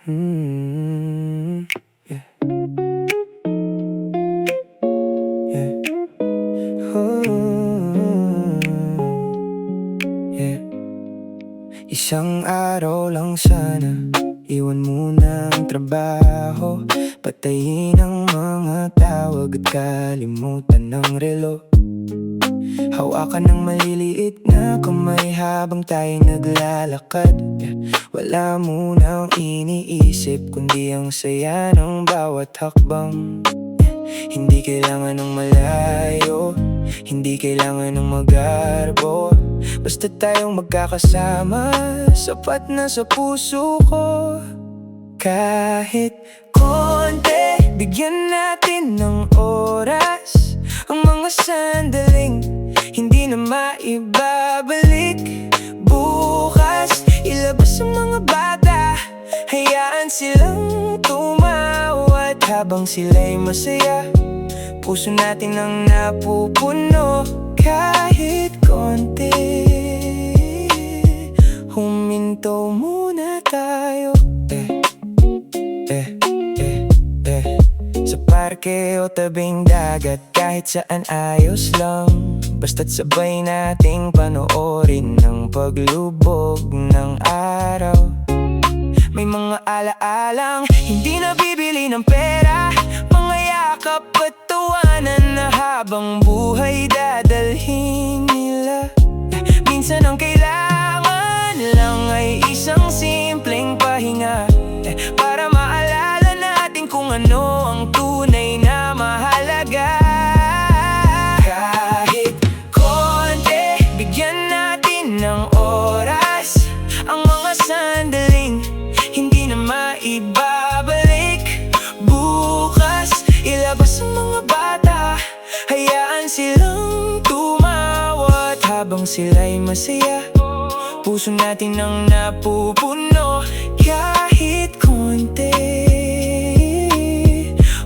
Yeah. Yeah. Oh, yeah. Isang araw lang sana, iwan muna ang trabaho, patayin ang mga tawag at kalimutan ng relo. Hawakan ng maliliit na kamay habang tayo naglalakad, yeah. Wala munang iniisip kundi ang saya ng bawat hakbang, yeah. Hindi kailangan ng malayo, hindi kailangan ng magarbo, basta tayong magkakasama, sapat na sa puso ko. Kahit konti, bigyan natin ng oras ang mga sandaling hindi na maibabalik. Bukas, ilabas ang mga bata, hayaan silang tumawat habang sila'y masaya. Puso natin ang napupuno. Kahit konti, huminto muna tayo, sa parke o tabing dagat, kahit saan ayos lang, basta't sabay nating panoorin ang paglubog ng araw. May mga alaalang hindi nabibili ng pera, mga yakap at tawanan na habang buhay dadalhin nila. Minsan ang kailangan lang ay isang simpleng pahinga, para maalala natin kung ano ang tunay na mahalaga. Kahit konti, bigyan natin ng oras ang mga sandaling hindi na maibabalik. Bukas, ilabas ang mga bata, hayaan silang tumawat habang sila'y masaya. Puso natin ang napupuno. Kahit konti,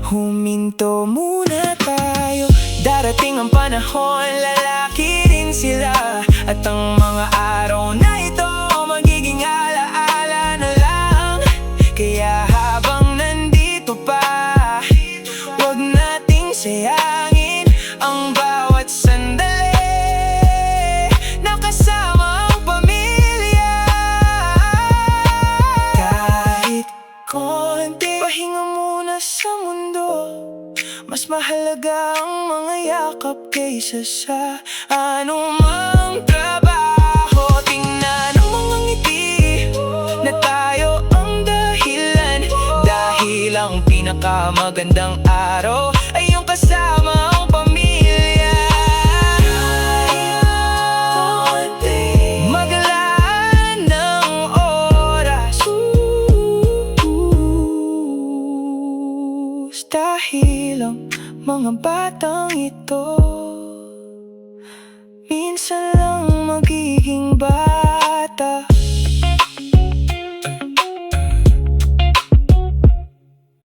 huminto muna tayo. Darating ang panahon, lalaki rin sila, at ang mga araw na ito magiging alaala na lang. Kaya habang nandito pa, huwag nating sayangin ang bawat sandali na kasama ang pamilya. Kahit konti, pahinga muna sa mundo, mas mahalaga ang mga yakap kaysa sa anumang trabaho. Tingnan ang mga ngiti na tayo ang dahilan, dahil ang pinakamagandang araw ay yung kasama ang pamilya. Maglaan ng oras, dahil ang mga batang ito minsan lang magiging bata.